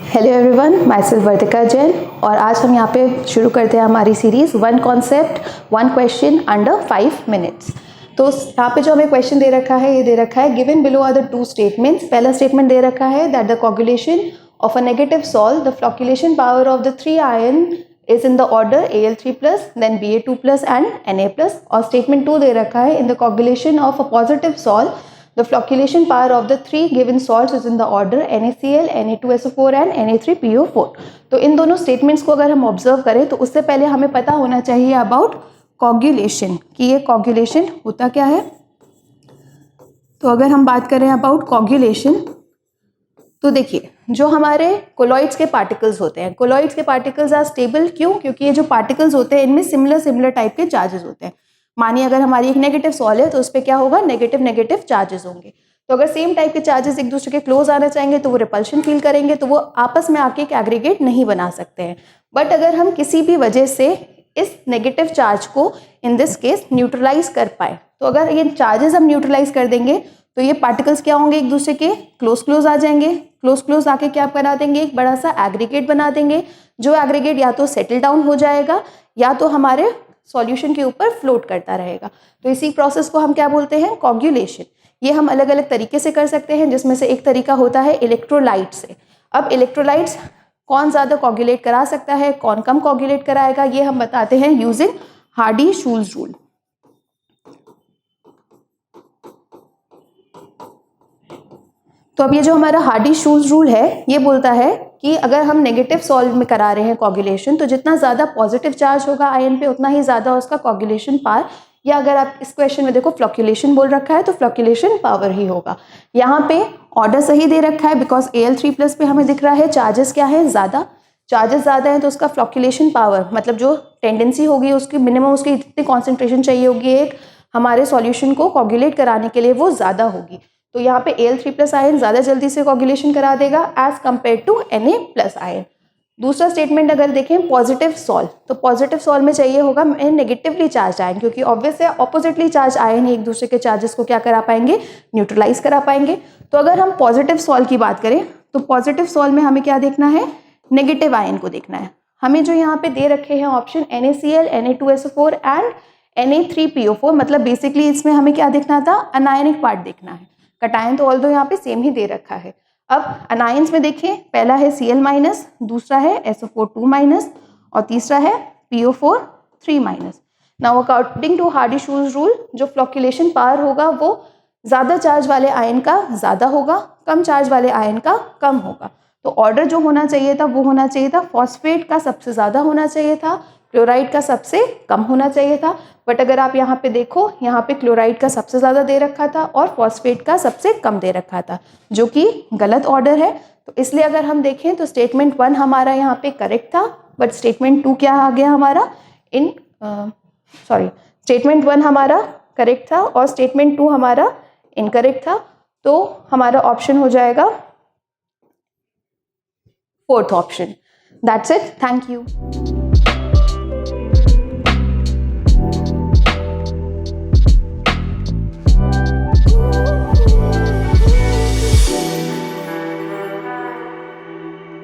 Hello everyone, my self वर्तिका जैन और आज हम यहाँ पे शुरू करते हैं हमारी series one concept one question under 5 minutes. तो यहाँ पे जो हमें क्वेश्चन दे रखा है, ये दे रखा है given below are the two statements. पहला स्टेटमेंट दे रखा है that the coagulation of a negative salt the flocculation power of the 3 ion is in the order Al3+, then Ba2+ and Na+। और स्टेटमेंट 2 दे रखा है in the coagulation of a positive salt the flocculation power of the 3 given salts is in the order NaCl, Na2SO4 and Na3PO4। तो इन दोनों statements को अगर हम observe करें तो उससे पहले हमें पता होना चाहिए अबाउट कोगुलेशन कि ये कोगुलेशन होता क्या है। तो अगर हम बात करें अबाउट कोगुलेशन तो देखिए जो हमारे कोलॉइड्स के पार्टिकल्स होते हैं, कोलॉइड्स के पार्टिकल्स आर स्टेबल। क्यों? क्योंकि ये जो पार्टिकल्स होते हैं इनमें सिमिलर टाइप के चार्जेस होते हैं। मानिए अगर हमारी एक नेगेटिव सॉल है तो उस पर क्या होगा, नेगेटिव चार्जेस होंगे। तो अगर सेम टाइप के चार्जेस एक दूसरे के क्लोज आना चाहेंगे तो वो रिपल्शन फील करेंगे, तो वो आपस में आके एक एग्रीगेट नहीं बना सकते हैं। बट अगर हम किसी भी वजह से इस नेगेटिव चार्ज को इन दिस केस न्यूट्रलाइज कर पाए, तो अगर ये चार्जेस हम न्यूट्रलाइज कर देंगे तो ये पार्टिकल्स क्या होंगे, एक दूसरे के क्लोज आ जाएंगे। क्लोज आके क्या बना देंगे, एक बड़ा सा एग्रीगेट बना देंगे। जो एग्रीगेट या तो सेटल डाउन हो जाएगा या तो हमारे सॉल्यूशन के ऊपर फ्लोट करता रहेगा। तो इसी प्रोसेस को हम क्या बोलते हैं, कोगुलेशन। ये हम अलग अलग तरीके से कर सकते हैं, जिसमें से एक तरीका होता है इलेक्ट्रोलाइट से। अब इलेक्ट्रोलाइट्स कौन ज़्यादा कोगुलेट करा सकता है, कौन कम कोगुलेट कराएगा, ये हम बताते हैं यूजिंग हार्डी-शूल्ज़ रूल। तो अब ये जो हमारा हार्डी-शूल्ज़ रूल है ये बोलता है कि अगर हम नेगेटिव सॉल्ट में करा रहे हैं कोगुलेशन तो जितना ज़्यादा पॉजिटिव चार्ज होगा आयन पे उतना ही ज़्यादा उसका कोगुलेशन पावर, या अगर आप इस क्वेश्चन में देखो फ्लोक्यूलेशन बोल रखा है तो फ्लोक्यूलेशन पावर ही होगा। यहाँ पे ऑर्डर सही दे रखा है बिकॉज Al3+ पे हमें दिख रहा है चार्जेस क्या है, ज़्यादा। चार्जेस ज़्यादा हैं तो उसका फ्लोक्यूलेशन पावर मतलब जो टेंडेंसी होगी उसकी मिनिमम उसकी जितनी कॉन्सेंट्रेशन चाहिए होगी एक हमारे सॉल्यूशन को कोगुलेट कराने के लिए वो ज़्यादा होगी। तो यहाँ पे Al3+ आयन ज़्यादा जल्दी से कोगुलेशन करा देगा as compare to Na+ ion. दूसरा स्टेटमेंट अगर देखें पॉजिटिव सॉल, तो पॉजिटिव सॉल में चाहिए होगा नेगेटिवली चार्ज आयन, क्योंकि ऑब्वियस है ऑपोजिटली चार्ज आयन ही एक दूसरे के चार्जेस को क्या करा पाएंगे, न्यूट्रलाइज करा पाएंगे। तो अगर हम पॉजिटिव सॉल की बात करें तो पॉजिटिव सॉल में हमें क्या देखना है, नेगेटिव आयन को देखना है। हमें जो यहाँ पे दे रखे हैं option NaCl, Na2SO4 and Na3PO4, मतलब बेसिकली इसमें हमें क्या देखना था, अनायनिक पार्ट देखना है। कटायन तो ऑल्दो यहाँ पे सेम ही दे रखा है। अब अनायंस में देखिए पहला है Cl-, दूसरा है SO4 2- और तीसरा है PO4 3-। Now according to Hardy-Schulze rule जो फ्लोक्यूलेशन पावर होगा वो ज़्यादा चार्ज वाले आयन का ज़्यादा होगा, कम चार्ज वाले आयन का कम होगा। तो ऑर्डर जो होना चाहिए था वो होना चाहिए था फॉस्फेट का सबसे ज़्यादा होना चाहिए था, क्लोराइड का सबसे कम होना चाहिए था। बट अगर आप यहाँ पे देखो, यहाँ पे क्लोराइड का सबसे ज़्यादा दे रखा था और फॉस्फेट का सबसे कम दे रखा था, जो कि गलत ऑर्डर है। तो इसलिए अगर हम देखें तो स्टेटमेंट 1 हमारा यहाँ पे करेक्ट था, बट स्टेटमेंट 2 क्या आ गया हमारा स्टेटमेंट 1 हमारा करेक्ट था और स्टेटमेंट 2 हमारा इनकरेक्ट था। तो हमारा ऑप्शन हो जाएगा 4th option. That's it, thank you.